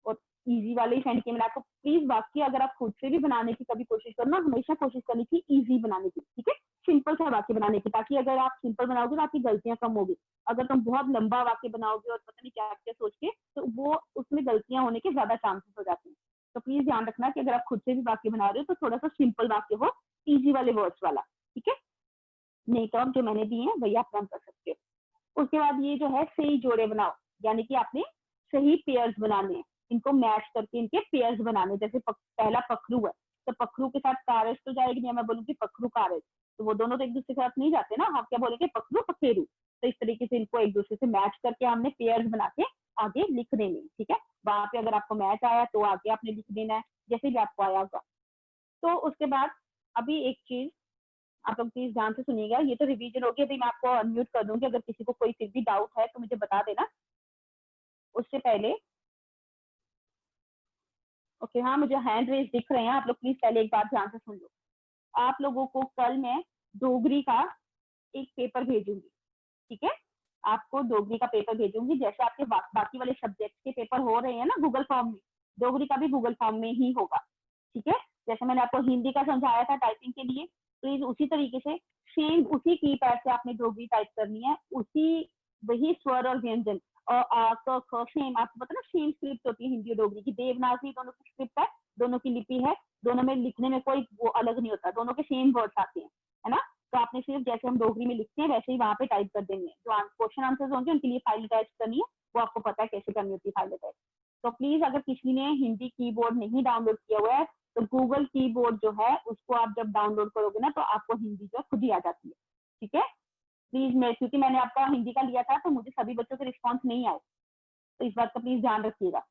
और इजी वाले ही सेंड किए मैंने आपको। प्लीज वाक्य अगर आप खुद से भी बनाने की कभी कोशिश करना, हमेशा कोशिश करनी थी इजी बनाने की, ठीक है, सिंपल सा वाक्य बनाने की, ताकि अगर आप सिंपल बनाओगे तो आपकी गलतियां कम होगी। अगर तुम बहुत लंबा वाक्य बनाओगे और पता नहीं क्या क्या सोच के, तो वो उसमें गलतियां होने के ज्यादा चांसेस हो जाते हैं। तो प्लीज ध्यान रखना कि अगर आप खुद से भी वाक्य बना रहे हो तो थोड़ा सा सिंपल वाक्य हो, इजी वाले वर्ड्स वाला, ठीक है। नहीं तो अब जो मैंने दिए हैं वही आप काम कर सकते हो। उसके बाद ये जो है सही जोड़े बनाओ, यानी कि आपने सही पेयर्स बनाने हैं, इनको मैच करके इनके पेयर्स बनाने। जैसे पहला पखरू है, तो पखरू के साथ कारस तो जाएगी नहीं, मैं बोलूंगी पखरू कारस, तो वो दोनों तो एक दूसरे के साथ नहीं जाते ना, आप क्या बोलेंगे? पखरू पखेरू। तो इस तरीके से इनको एक दूसरे से मैच करके हमने पेयर्स बना के आगे लिख देने, ठीक है। वहां पे अगर आपको मैच आया तो आगे आपने लिख देना है, जैसे भी आपको आया होगा। तो उसके बाद अभी एक चीज आप लोग प्लीज ध्यान से सुनिएगा, ये तो रिवीजन होगी। अभी मैं आपको अनम्यूट कर दूंगी, अगर किसी को कोई फिर भी डाउट है तो मुझे बता देना। उससे पहले ओके, हाँ मुझे हैंड रेज दिख रहे हैं, आप लोग प्लीज पहले एक बार ध्यान से सुन लो। आप लोगों को कल मैं डोगरी का एक पेपर भेजूंगी, ठीक है। आपको डोगरी का पेपर भेजूंगी, जैसे आपके बाकी वाले सब्जेक्ट के पेपर हो रहे हैं ना गूगल फॉर्म में, डोगरी का भी गूगल फॉर्म में ही होगा, ठीक है। जैसे मैंने आपको हिंदी का समझाया था टाइपिंग के लिए, प्लीज उसी तरीके से सेम उसी कीपैड से आपने डोगरी टाइप करनी है, उसी वही स्वर और व्यंजन और सेम, आपको पता ना सेम स्क्रिप्ट होती है हिंदी और डोगरी की, देवनागरी दोनों की स्क्रिप्ट है, दोनों की लिपि है, दोनों में लिखने में कोई वो अलग नहीं होता, दोनों के सेम वर्ड्स आते हैं, है ना। तो आपने सिर्फ जैसे हम डोगरी में लिखते हैं वैसे ही वहां पे टाइप कर देंगे। जो क्वेश्चन आंसर्स होंगे उनके लिए फाइल अटैच करनी है, वो आपको पता है कैसे करनी होती है फाइल अटैच। तो प्लीज अगर किसी ने हिंदी कीबोर्ड नहीं डाउनलोड किया हुआ है तो गूगल कीबोर्ड जो है उसको आप जब डाउनलोड करोगे ना तो आपको हिंदी जो खुद ही आ जाती है, ठीक है। प्लीज क्योंकि मैंने आपका हिंदी का लिया था तो मुझे सभी बच्चों के रिस्पॉन्स नहीं आए, तो इस बात का प्लीज ध्यान रखिएगा।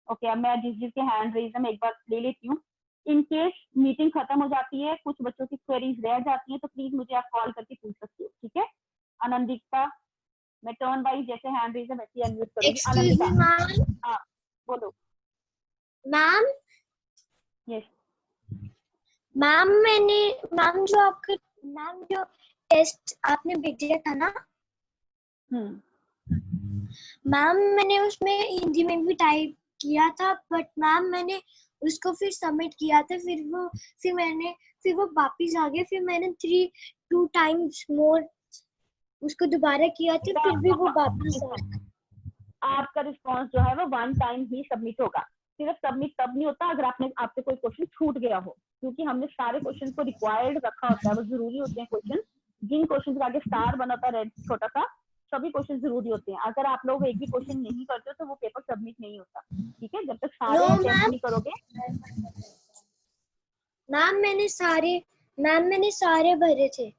ओके, अब मैं जिस जिसके हैंड रेज है मैं एक बार ले लेती हूँ। इन केस मीटिंग खत्म हो जाती है, कुछ बच्चों की क्वेरीज रह जाती है, तो प्लीज मुझे आप कॉल करके पूछ सकते हो, ठीक है। आनंदिका, मैं टर्न वाइज जैसे हैंड रेज है वैसे ही अनम्यूट करूंगी। आनंदिका, हाँ बोलो। मैम यस मैम मैम जो टेस्ट आपने भेजा था ना मैम, मैंने उसमें हिंदी में भी टाइप किया था, बट मैम मैंने उसको फिर सबमिट किया था, फिर वो वापिस आ गया, फिर मैंने 2 टाइम्स मोर उसको दोबारा किया था, फिर भी वो वापिस आ गया। आपका रिस्पॉन्स जो है वो 1 टाइम ही सबमिट होगा। सिर्फ सबमिट तब नहीं होता अगर आपसे कोई क्वेश्चन छूट गया हो, क्योंकि हमने सारे क्वेश्चन को रिक्वायर्ड रखा होता है, वो जरूरी होते हैं क्वेश्चन। जिन क्वेश्चन के आगे स्टार बना होता है रेड छोटा सा, सभी क्वेश्चन जरूरी होते हैं। अगर आप लोग एक भी क्वेश्चन नहीं करते हो तो वो पेपर सबमिट नहीं होता, ठीक है, जब तक सारे अटेम्प्ट नहीं करोगे। मैम मैंने सारे भरे थे।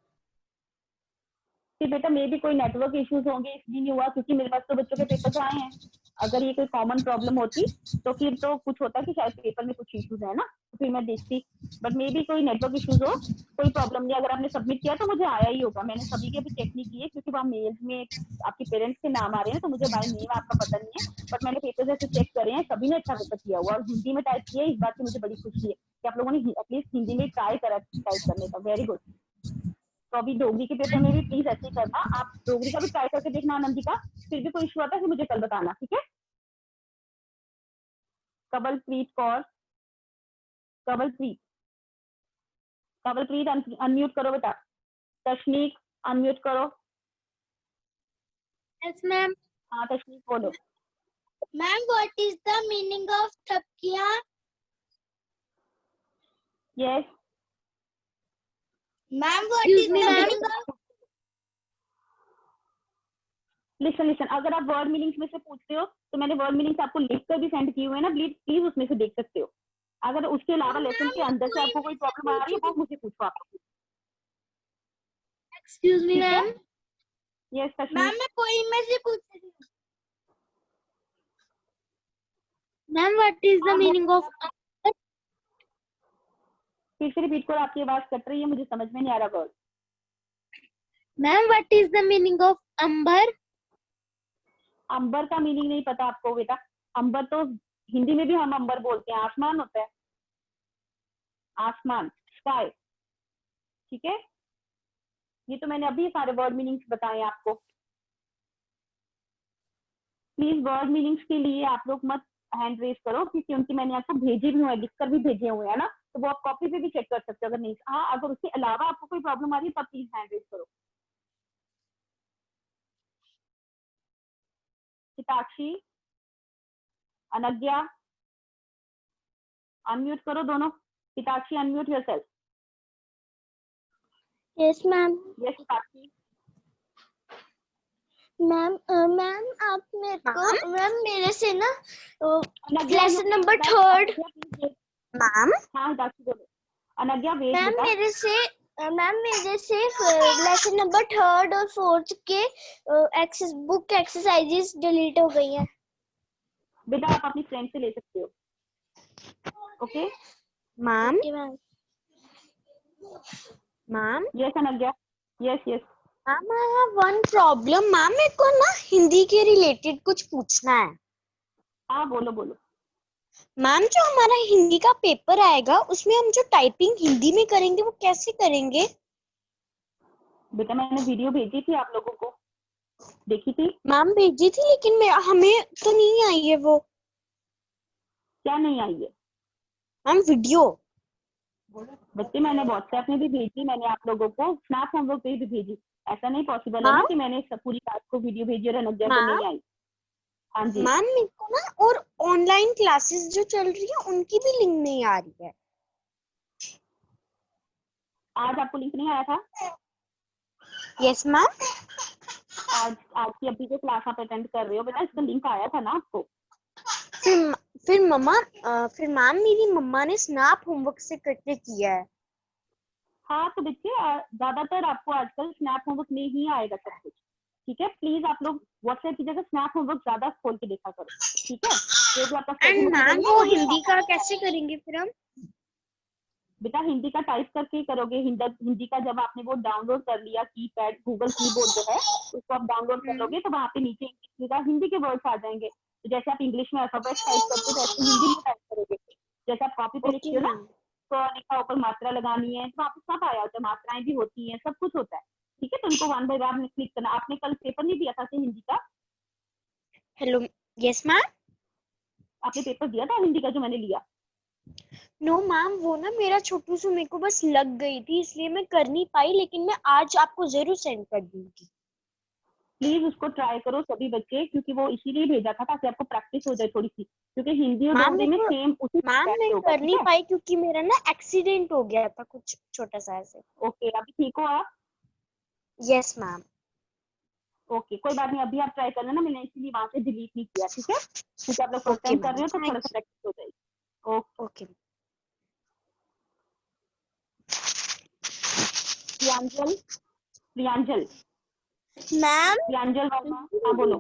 कि बेटा मे भी कोई नेटवर्क इश्यूज होंगे इसलिए नहीं हुआ, क्योंकि मेरे पास तो बच्चों के पेपर आए हैं, अगर ये कोई कॉमन प्रॉब्लम होती तो फिर तो कुछ होता कि शायद पेपर में कुछ इश्यूज है ना, तो फिर मैं देखती, बट मे बी कोई नेटवर्क इश्यूज हो, कोई प्रॉब्लम नहीं। अगर आपने सबमिट किया तो मुझे आया ही होगा। मैंने सभी के अभी चेक नहीं किए क्योंकि वहाँ मेल्स में आपके पेरेंट्स के नाम आ रहे हैं, तो मुझे बाय नेम आपका पता नहीं है, बट मैंने पेपर जैसे चेक करे हैं, सभी ने अच्छा पेपर किया हुआ और हिंदी में टाइप किया है। इस बात की मुझे बड़ी खुशी है कि आप लोगों ने एटलीस्ट हिंदी में ट्राई करा टाइप करने का, वेरी गुड। तो अभी डोगरी के पेपर में भी प्लीज ऐसे ही करना, आप डोगरी का भी ट्राई करके देखना आनंदिका, फिर भी कोई इशू आता है मुझे कल बताना, ठीक है। कवलप्रीत कौर, कवलप्रीत, कवलप्रीत अनम्यूट करो बेटा। तशनीक अनम्यूट करो। Yes ma'am. हाँ तशनीक बोलो। Ma'am what is the meaning of थपकिया? Yes ma'am what is the meaning of? Listen listen, अगर आप वर्ड मीनिंग्स में से पूछते हो तो मैंने वर्ड मीनिंग्स आपको लिख कर भी सेंड किए हुए हैं ना, प्लीज उसमें से देख सकते हो। अगर उसके अलावा लेसन के अंदर से आपको कोई प्रॉब्लम आ रही है वो मुझे पूछो आप। एक्सक्यूज मी ठीक है, मैम। Yes ma'am तशनीक। मैं कोई में से पूछ रही हूँ। मैम व्हाट इज द हाँ मीनिंग ऑफ? फिर से रिपीट करो, आपकी आवाज कट रही है, मुझे समझ में नहीं आ रहा word. Ma'am what is the meaning of अंबर? अंबर का मीनिंग नहीं पता आपको बेटा? अंबर तो हिंदी में भी हम अंबर बोलते हैं, आसमान होता है, आसमान, स्काई, ठीक है। ये तो मैंने अभी सारे वर्ड मीनिंग्स बताए आपको। प्लीज वर्ड मीनिंग्स के लिए आप लोग मत हैंड रेज करो, क्योंकि मैंने आपको भेजे भी हुए, लिखकर भी भेजे हुए हैं ना, तो वो आप कॉपी पे भी चेक कर सकते हो। अगर नहीं, हाँ अगर उसके अलावा आपको कोई प्रॉब्लम आ रही है तब प्लीज हैंड रेज करो। हिताक्षी, अनज्ञा, अनम्यूट करो दोनों। Hitakshi unmute yourself. Yes ma'am. Yes Hitakshi. Ma'am ma'am आप मेरे को, मैम मेरे से ना अनज्ञा लेसन नंबर थर्ड। मैम हाँ हिताक्षी बोलो। अनज्ञा वेट मैम बेटा। मैम मेरे से लेसन नंबर थर्ड और फोर्थ के बुक एक्सरसाइजेस डिलीट हो गई हैं। बेटा आप अपनी फ्रेंड से ले सकते हो, okay ma'am. Ma'am yes Anagya, yes yes. Ma'am I have one problem. Ma'am मेरे को ना हिंदी के रिलेटेड कुछ पूछना है। हाँ बोलो बोलो। मैम जो हमारा हिंदी का पेपर आएगा उसमें हम जो टाइपिंग हिंदी में करेंगे वो कैसे करेंगे? बेटा मैंने वीडियो भेजी थी आप लोगों को, देखी थी? मैम भेजी थी लेकिन हमें तो नहीं आई है वो। क्या नहीं आई है? Ma'am video. बच्चे मैंने व्हाट्सएप में भी भेजी, मैंने आप लोगों को स्नैप होमवर्क पे भी भेजी। ऐसा नहीं पॉसिबल है ना मैम कि मैंने सब पूरी क्लास को वीडियो भेजी और अनज्ञा को मैम नहीं आई। हाँ जी, मैम मेरे को ना और ऑनलाइन क्लासेस जो चल रही है उनकी भी लिंक नहीं आ रही है। आज आपको लिंक नहीं आया था? Yes ma'am. आज आज की अभी जो क्लास आप अटेंड कर रहे हो बेटा, इसका लिंक आया था ना आपको? फिर मम्मा फिर मैम मेरी मम्मा ने स्नैप होमवर्क से करके किया है। हाँ तो बच्चे ज्यादातर आपको आजकल स्नैप होमवर्क में ही आएगा सब कुछ, ठीक है। प्लीज आप लोग व्हाट्सएप की जगह स्नैप होमवर्क ज्यादा खोल के देखा करो, ठीक है। जो जो आपका स्टडी एंड मैम मटेरियल है वो वो हिंदी का कैसे करेंगे फिर हम? बेटा हिंदी का टाइप करके ही करोगे। हिंदी का जब आपने वो डाउनलोड कर लिया कीपैड, गूगल कीबोर्ड जो है उसको आप डाउनलोड कर लोगे तो वहाँ पे नीचे इंग्लिश का हिंदी के वर्ड्स आ जाएंगे। तो जैसे आप इंग्लिश में अल्फाबेट टाइप करते हो वैसे हिंदी में टाइप करोगे। जैसे आप कॉपी पे ओके लिखते हो ना, मैम। तो लिखा ऊपर मात्रा लगानी है, तो आपको सब आया होता है, मात्राएं भी होती हैं, सब कुछ होता है, ठीक है। तो उनको वन बाय वन क्लिक करना। आपने कल पेपर नहीं दिया था हिंदी का? हेलो। Yes ma'am. आपने पेपर दिया था हिंदी का जो मैंने लिया? नो मैम वो ना मेरा छोटू से मेरे को बस लग गई थी इसलिए मैं कर नहीं पाई, लेकिन मैं आज आपको जरूर सेंड कर दूंगी। प्लीज उसको ट्राई करो सभी बच्चे, क्योंकि वो इसीलिए भेजा था ताकि आपको प्रैक्टिस हो जाए थोड़ी सी, क्योंकि हिंदी और मैम डोगरी में सेम उसी मैम मैं से होगा, कर ठीक नहीं है। पाई क्योंकि मेरा ना एक्सीडेंट हो गया था कुछ छोटा सा ऐसे। ओके अभी ठीक हो आप? Yes ma'am. ओके कोई बात नहीं, अभी आप ट्राई कर लेना, मैंने इसीलिए वहां से डिलीट नहीं किया, ठीक है, क्योंकि आप लोग फर्स्ट ओके टाइम कर मैम रहे हो तो थोड़ा थैंक सा यू। प्रैक्टिस हो जाएगी। Okay. Okay Priyanjal, Priyanjal, ma'am. Priyanjal Verma, हाँ बोलो।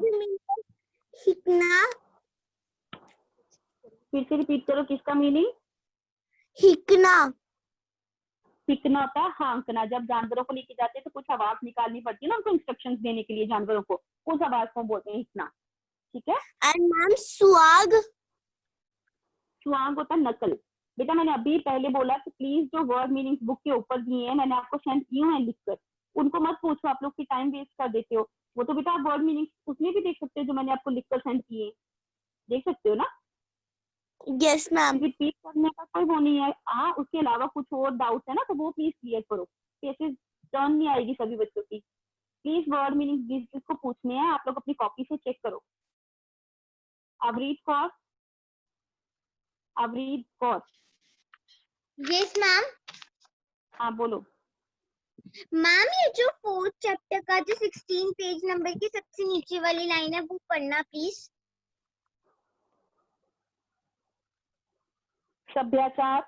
सीखना फिर से रिपीट करो, किसका मीनिंग? हिकना। सीखना होता है हाँकना। जब जानवरों को लेके जाते हैं तो कुछ आवाज निकालनी पड़ती है ना उनको इंस्ट्रक्शंस देने के लिए जानवरों को, उस आवाज को बोलते हैं हिकना। ठीक है। And ma'am सुआग। सुआग होता है नकल। बेटा मैंने अभी पहले बोला कि प्लीज जो वर्ड मीनिंग्स बुक के ऊपर दिए हैं मैंने आपको सेंड किए हैं लिखकर, उनको मत पूछो, आप लोग की टाइम वेस्ट कर देते हो। वो तो बेटा आप वर्ड मीनिंग्स उसमें भी देख सकते हो जो मैंने आपको लिखकर सेंड किए, देख सकते हो ना। Yes ma'am. रिपीट करने का कोई वो नहीं है। हाँ उसके अलावा कुछ और डाउट है ना तो वो प्लीज क्लियर करो, कैसे टर्न नहीं आएगी सभी बच्चों की। प्लीज वर्ड मीनिंग जिसको पूछने हैं आप लोग अपनी कॉपी से चेक करो। अवरीत कौर, अवरीत कौर। Yes ma'am. हाँ बोलो। मैम ये जो 4th चैप्टर का जो 16 पेज नंबर की सबसे नीचे वाली लाइन है वो पढ़ना प्लीज। सभ्याचार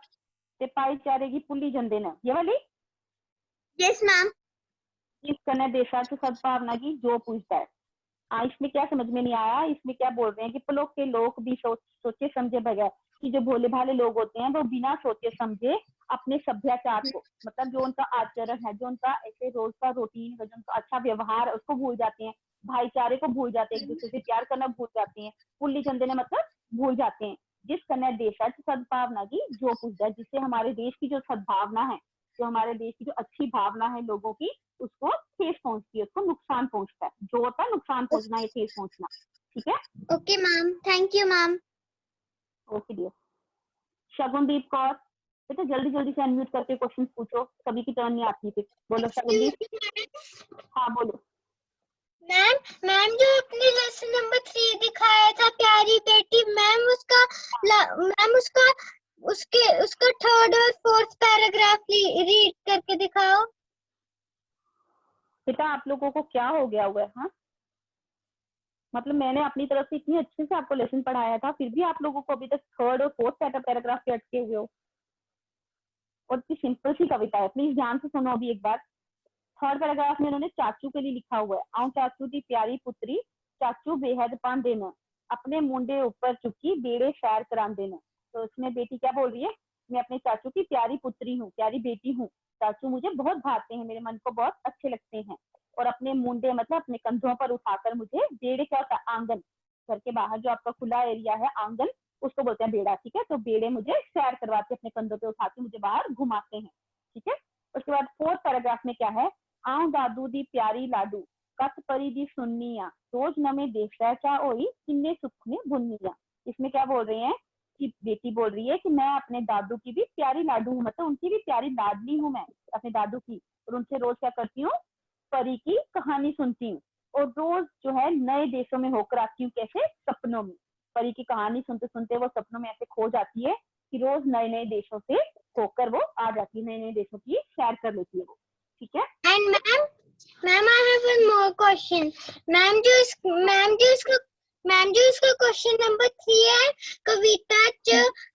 ते भाईचारे की पुली जंदे ने, ये वाली। Yes ma'am. इस कन्या देशाची सद्भावना की जो पूछता है। इसमें क्या समझ में नहीं आया, इसमें क्या बोल रहे हैं कि पुलोक के लोग भी सोचे समझे बगैर, कि जो भोले भाले लोग होते हैं वो बिना सोचे समझे अपने सभ्याचार को, मतलब जो उनका आचरण है, जो उनका ऐसे रोज का रूटीन है, जो उनका अच्छा व्यवहार है उसको भूल जाते हैं, भाईचारे को भूल जाते हैं, एक दूसरे से प्यार करना भूल जाते हैं। पुल्ली चंदे ने मतलब भूल जाते हैं। जिस कन्या देशाची सद्भावना की जो पूछता है, जिससे हमारे देश की जो सद्भावना है, जो हमारे देश की जो अच्छी भावना है लोगों की, उसको ठेस पहुंचती है, उसको नुकसान पहुंचता है। जो होता है नुकसान पहुंचना या ठेस पहुंचना। ठीक है। Okay ma'am, thank you ma'am. Okay dear. Shagundeep Kaur, बेटा जल्दी जल्दी से अनम्यूट करके क्वेश्चन पूछो, सभी की टर्न नहीं आती फिर। बोलो शगुनदीप। हाँ बोलो। मैम, मैम जो अपने लेसन नंबर 3 दिखाया था प्यारी बेटी, मैम उसका मैम उसका उसका 3rd और 4th पैराग्राफ रीड करके दिखाओ। बेटा आप लोगों को क्या हो गया हुआ है? हाँ मतलब मैंने अपनी तरफ से इतनी अच्छे से आपको लेसन पढ़ाया था, फिर भी आप लोगों को अभी तक 3rd और 4th पैराग्राफ पे अटके हुए हो। और इतनी सिंपल सी कविता है, प्लीज ध्यान से सुनो अभी एक बार। 3rd पैराग्राफ में इन्होंने चाचू के लिए लिखा हुआ है। आऊं चाचू की प्यारी पुत्री, चाचू बेहद पान देना, अपने मुंडे ऊपर चुकी बेड़े सैर करान देना। तो उसमें बेटी क्या बोल रही है, मैं अपने चाचू की प्यारी पुत्री हूँ, प्यारी बेटी हूँ, चाचू मुझे बहुत भाते हैं, मेरे मन को बहुत अच्छे लगते हैं, और अपने मुंडे मतलब अपने कंधों पर उठाकर मुझे, बेड़े क्या होता है आंगन, घर के बाहर जो आपका खुला एरिया है आंगन, उसको बोलते हैं बेड़ा। ठीक है। तो बेड़े मुझे सैर करवाते, अपने कंधों पे उठा के मुझे बाहर घुमाते हैं। ठीक है। उसके बाद 4th पैराग्राफ में क्या है, आऊं दादू दी प्यारी लाडू, कत परी दी सुन्निया, रोज नमे देशा ओई किन्ने सुख में बुन्निया। इसमें क्या बोल रहे हैं कि बेटी बोल रही है कि मैं अपने दादू की भी प्यारी लाडू हूँ, मतलब उनकी भी प्यारी लाडली हूँ मैं अपने दादू की, और उनसे रोज क्या करती हूँ, परी की कहानी सुनती हूँ, और रोज जो है नए देशों में होकर आती हूँ, कैसे, सपनों में। परी की कहानी सुनते सुनते वो सपनों में ऐसे खो जाती है कि रोज नए नए देशों से होकर वो आ जाती है, नए नए देशों की सैर कर लेती है वो। ठीक है। And ma'am I have one more question. Ma'am जो इसका क्वेश्चन नंबर 3 है, कविता च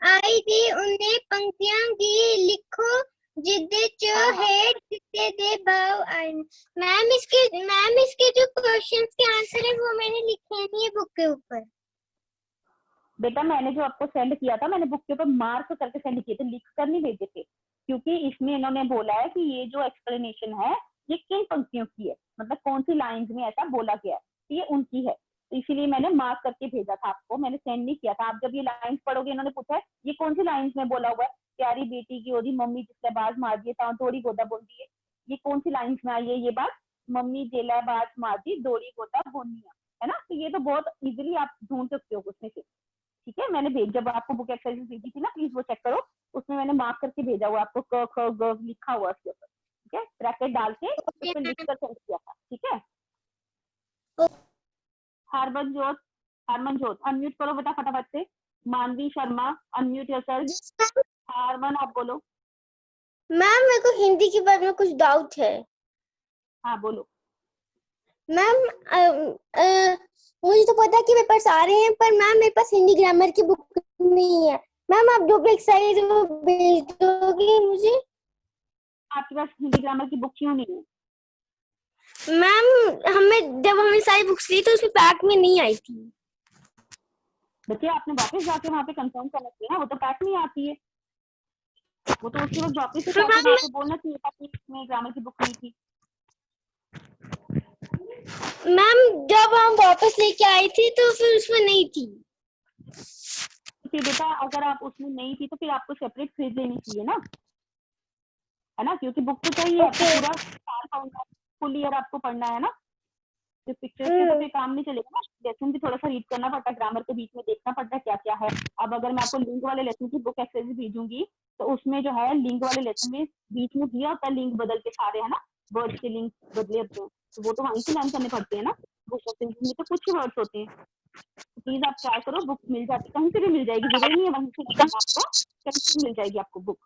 आई दी उन्हें पंक्तियां दी लिखो, जिदे च है जिदे दे भाव आइन। मैम इसके जो क्वेश्चंस के आंसर है वो मैंने लिखे नहीं है बुक के ऊपर। बेटा मैंने जो आपको सेंड किया था, मैंने बुक के ऊपर मार्क करके सेंड किए थे, लिख कर नहीं भेजे थे, क्योंकि इसमें इन्होंने बोला है कि ये जो एक्सप्लेनेशन है ये किन पंक्तियों की है, मतलब कौन सी लाइंस में ऐसा बोला गया है, तो ये उनकी है, तो इसीलिए मैंने मार्क करके भेजा था आपको, मैंने सेंड नहीं किया था। आप जब ये लाइंस पढ़ोगे, इन्होंने पूछा है ये कौन सी लाइंस में बोला हुआ है, प्यारी बेटी की ओदी मम्मी जिसने बाज मार दिए था थोड़ी गोदा बोल दी है, ये कौन सी लाइंस में आई है ये बात, मम्मी जेला बाज मार दी दोड़ी गोदा बोनिया, है ना। तो ये तो बहुत इजिली आप ढूंढ सकते हो उसमें से। ठीक है। मैंने जब आपको बुक एक्सरसाइज भेजी थी ना, प्लीज वो चेक करो, उसमें मैंने मार्क करके भेजा हुआ आपको, क ख ग लिखा हुआ उसके ऊपर। ठीक है। ब्रैकेट डाल के उस पर लिख कर सेंड किया था। ठीक है। हरमनजोत अनम्यूट करो बेटा फटाफट से। मानवी शर्मा अनम्यूट योरसेल्फ। हरमन आप बोलो। मैम मेरे को हिंदी के बारे में कुछ डाउट है। हाँ बोलो। मैम मुझे तो पता है कि पेपर्स आ रहे हैं, पर मैम मेरे पास हिंदी ग्रामर की बुक नहीं है। मैम आप जो भी एक्सरसाइज वो भेज दोगे मुझे? आपके पास हिंदी ग्रामर की बुक क्यों नहीं है? मैम जब हमने सारी बुक्स ली तो उसमें पैक में नहीं आई थी। बच्चे आपने वापस जाके वहाँ पे कंफर्म करना चाहिए ना, वो तो पैक नहीं आती है, वो तो उसके बाद वापस से जाके वहाँ पे बोलना चाहिए था कि इसमें ग्रामर की बुक नहीं थी। मैम जब हम वापस लेके आई थी तो फिर उसमें नहीं थी। फिर बेटा अगर आप उसमें नहीं थी तो फिर आपको सेपरेट खरीद लेनी चाहिए ना, है ना, क्योंकि बुक तो चाहिए आपको, पूरा साल पढ़ना, फुल ईयर आपको पढ़ना है ना, तो पिक्चर्स से तो फिर काम नहीं चलेगा ना, लेसन भी थोड़ा सा रीड करना पड़ता है, ग्रामर के बीच में देखना पड़ता है क्या क्या है। अब अगर मैं आपको लिंक वाले लेसन की बुक एक्सरसाइज भेजूंगी तो उसमें जो है लिंक वाले लेसन में बीच में दिया होता है लिंक बदल के सारे, है ना, वर्ड्स के लिंक बदले होते हैं, तो वो तो वहीं से लर्न करने पड़ते हैं ना, बुक एक्सरसाइज में तो कुछ ही वर्ड्स होते हैं। तो प्लीज आप ट्राई करो, बुक मिल जाती, कहीं से भी मिल जाएगी, जरूरी नहीं है वहीं से लेना आपको, कहीं से मिल जाएगी आपको बुक,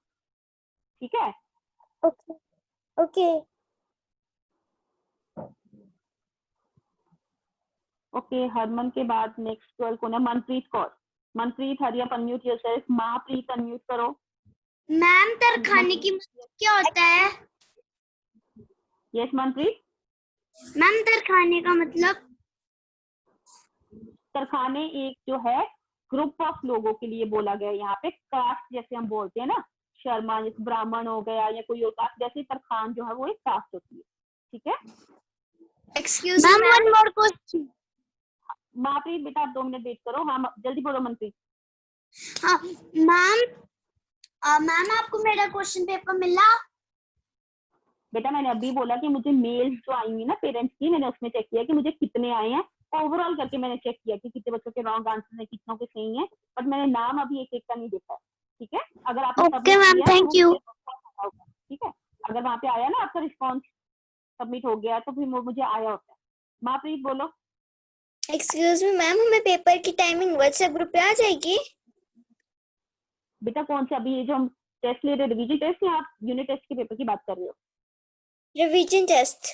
ठीक है। ओके ओके ओके, हरमन के बाद नेक्स्ट गर्ल कौन है? Manpreet Kaur. Manpreet, hurry up unmute yourself. Mahapreet unmute करो। मैम तरखाने की मतलब क्या होता है? यस मनप्रीत। मैम तरखाने का मतलब? तरखाने एक जो है ग्रुप ऑफ लोगों के लिए बोला गया है यहाँ पे, कास्ट जैसे हम बोलते हैं ना, शर्मा जैसे ब्राह्मण हो गया या कोई और कास्ट, जैसे तरखान जो है वो एक कास्ट होती है, ठीक है। Excuse me ma'am, one more question. Mahapreet बेटा आप 2 मिनट वेट करो, हाँ जल्दी बोलो मनप्रीत। हाँ मैम, मैम आपको मेरा क्वेश्चन पेपर मिला? बेटा मैंने अभी बोला कि मुझे मेल्स जो आई हुई ना पेरेंट्स की, मैंने उसमें चेक किया कि मुझे कितने आए हैं, ओवरऑल करके मैंने चेक किया कि कितने बच्चों के रॉन्ग आंसर है, कितनों के सही है, बट मैंने नाम अभी एक एक का नहीं देखा, ठीक है। अगर आपने ओके मैम, थैंक यू। ठीक है, अगर वहाँ पे आया ना आपका रिस्पॉन्स सबमिट हो गया तो फिर मुझे आया होता है। महाप्रीत बोलो। एक्सक्यूज मी मैम, हमें पेपर की टाइमिंग व्हाट्सएप ग्रुप पे आ जाएगी? बेटा कौन सा, अभी ये जो हम टेस्ट ले रहे रिवीजन टेस्ट या आप यूनिट टेस्ट के पेपर की बात कर रहे हो? Revision test.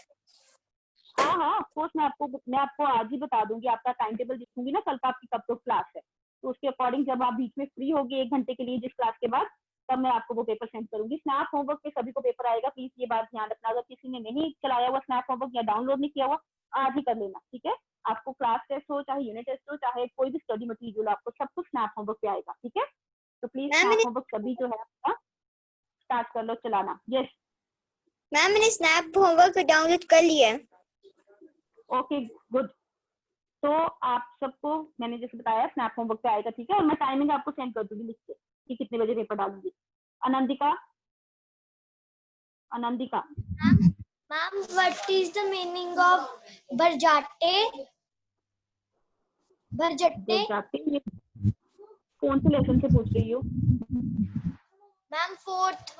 हाँ हाँ ऑफ कोर्स, मैं आपको आज ही बता दूंगी, आपका टाइम टेबल देखूंगी ना कल का आपकी कब तक क्लास है, तो उसके अकॉर्डिंग जब आप बीच में फ्री होगी 1 घंटे के लिए जिस क्लास के बाद, तब मैं आपको वो पेपर सेंड करूंगी। स्नैप होमवर्क पे सभी को पेपर आएगा, प्लीज ये बात ध्यान रखना, अगर किसी ने नहीं चलाया हुआ स्नैप होमवर्क या डाउनलोड नहीं किया हुआ आज ही कर लेना, ठीक है। आपको क्लास टेस्ट हो चाहे यूनिट टेस्ट हो चाहे कोई भी स्टडी मटीरियल, आपको सब कुछ स्नैप होमवर्क पे आएगा, ठीक है। तो प्लीज मैम स्नैप मैंने होमवर्क सभी जो है आपका स्टार्ट कर लो चलाना। यस मैम मैंने स्नैप होमवर्क डाउनलोड कर लिया है। Okay good. तो आप सबको मैंने जैसे बताया स्नैप होमवर्क पे आएगा, ठीक है, और मैं टाइमिंग आपको सेंड कर दूंगी लिख के कि कितने बजे पेपर डालूंगी। Anantika, Anantika ma'am what is the meaning of बरजाटे? बरजट्टे? जाते ये कौन से लेसन से पूछ रही हो? Ma'am 4th।